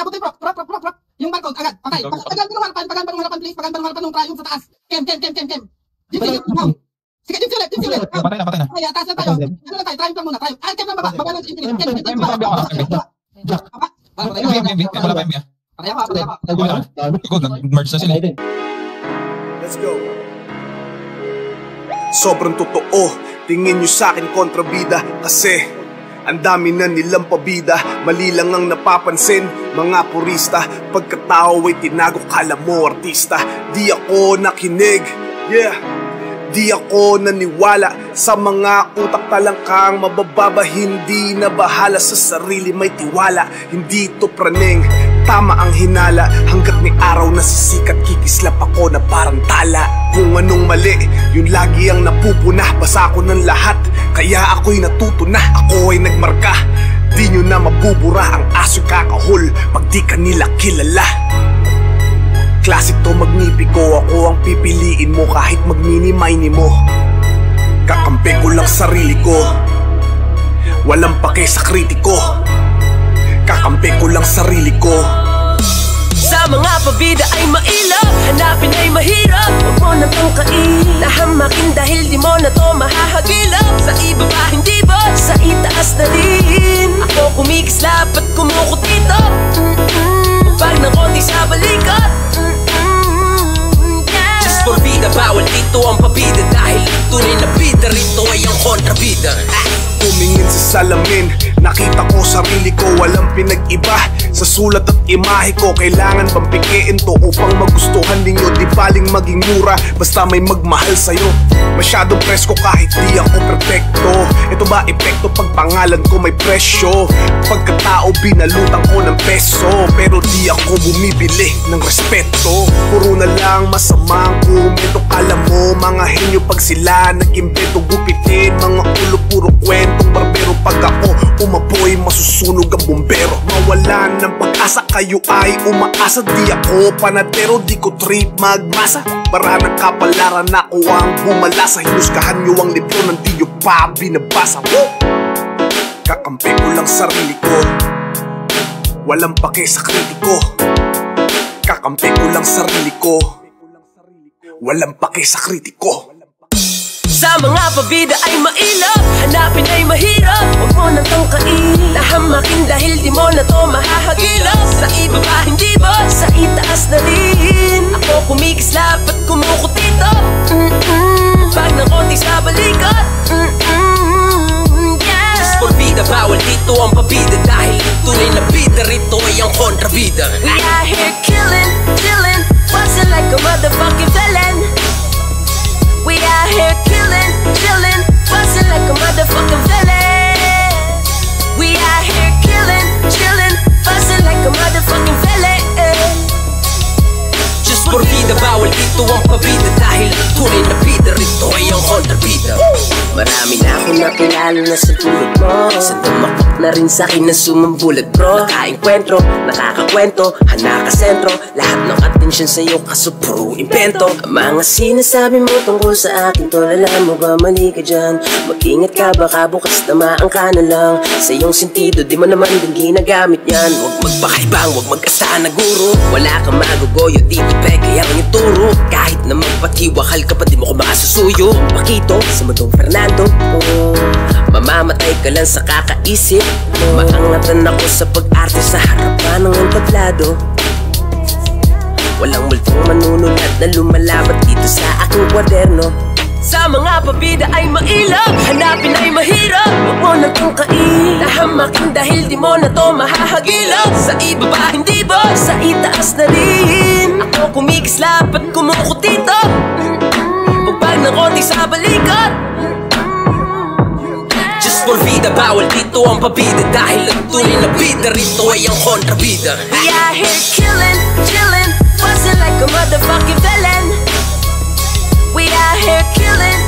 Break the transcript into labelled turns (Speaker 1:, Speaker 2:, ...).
Speaker 1: abutin bro. Prop. Yung barcode, agad. Patay. Pagan pa ng harapan, please. Pagan pa ng harapan ng triumph sa taas. Kem. Sige, team ulit.
Speaker 2: Patay na.
Speaker 1: Ay, taas na tayo. Ano na tayo? Triumph lang muna. Triumph. Ah, kem lang baba. Baba ng infinite. Kem.
Speaker 2: Wala pa MB.
Speaker 1: Patay ako.
Speaker 2: Merge na sila.
Speaker 3: Let's go. Sobrang totoo, tingin nyo sa'kin kontrabida. Kasi ang dami na nilang pabida. Mali lang ang napapansin, mga purista. Pagkatao ay tinago, kala mo artista. Di ako nakinig, yeah. Di ako naniwala sa mga utak talangkang mabababa. Hindi na bahala sa sarili, may tiwala. Hindi to praning, tama ang hinala. Hanggat may araw na sisikat, kikislap ako na parang tala. Kung anong mali, yun lagi ang napupuna. Basa ko ng lahat, kaya ako'y natuto na. Ako ay nagmarka, di nyo na mabubura. Ang aso'y kakahol pag di ka nila kilala. Classic to magnipi ko, ako ang pipiliin mo kahit magmini-mini mo. Kakampi ko lang sarili ko, walang pake sa kritiko. Kakampi ko lang sarili ko.
Speaker 4: Sa mga pabida ay mailap, hanapin ay mahirap. Huwag mo nang tangkain, nahamakin dahil di mo na to mahahagilap. Sa ibaba hindi ba, sa itaas na din. Ako kumikislap at kumukutito. Pag ng konti sa balikat. Just for vida, bawal dito ang pabida. Dahil tunay na bida, rito ay ang kontrabida.
Speaker 3: Tumingin sa salamin, nakita ko sarili ko, walang pinag-iba. Sa sulat at imahe ko, kailangan bang pikiin to upang magustuhan ninyo? Di baling maging mura, basta may magmahal sa'yo. Masyadong presko kahit di ako perfecto. Ito ba epekto pag pangalan ko may presyo? Pagkatao binalutan ko ng peso, pero di ako bumibili ng respeto. Puro na lang masamang komento. Kala mo mga henyo pag sila nag-imbento. Gupitin mga ulo, puro kwentong barbero. Pag ako umapoy, masusunog ang bumbero. Mawalan ng pag-asa, kayo ay umaasa. Di ako panadero, di ko trip magmasa. Para ng kapalaran ako ang bumalasa. Hinusgahan nyo ang libro ng di nyo pa binabasa. Kakampi ko lang sarili ko, walang pake sa kritiko. Kakampi ko lang sarili ko, walang pake sa kritiko.
Speaker 4: Sa mga pabida ay mailap, hanapin ay mahirap. Huwag mo nang tangkain, nahamakin dahil di mo na to mahahagilap. Sa ibaba hindi ba, sa itaas na din. Ako kumikislap at kumukutito. Pag ng konti sa balikat. Just for vida, bawal dito ang pabida. Dahil tunay na bida, rito ay ang kontrabida. We are here killing, chilling, bustin' like a motherfucking villain. We out here killing, chilling, bustin' like a motherfucking villain. We out here killing, chilling, bustin' like a motherfucking villain. Just for vida, bawal dito ang pabida. Dahil tunay na bida, rito ay ang kontrabida. Marami na akong nakilala na sa tulad mo. Sa tumakpak na rin sa'kin na sumambulat bro. Nakaenkwentro, nakakakwento, hanakasentro. Lahat ng atensyon sa'yo kaso puro impento. Ang mga sinasabi mo tungkol sa akin tol, alam mo ba mali ka dyan? Mag-ingat ka baka bukas tamaan ka na lang. Sa iyong sentido di mo naman din ginagamit yan. Huwag magpakaibang, huwag mag-asahan na guro. Wala kang magugoyo dito peke ang ituro. Kahit na magpatiwakal ka pa di mo ko makasusuyo. Pakito sa mundong Fernando, oh, mamamatay ka lang sa kakaisip. Maangatan ako sa pag-arte sa harapan ng entablado. Walang multong manunulat na lumalabat dito sa aking kwaderno. Sa mga pabida ay mailap, hanapin ay mahirap. Huwag mo nang tangkain, nahamakin dahil di mo na to mahahagilap. Sa ibaba hindi ba, sa itaas na din. Ako kumikislap at kumukutito. Pagpag ng konti sa balikat. Just for vida, bawal dito ang pabida. Dahil ang tunay na bida, rito ay ang kontrabida. We out here killing, chilling, bustin' like a motherfucking villain. We out here killing,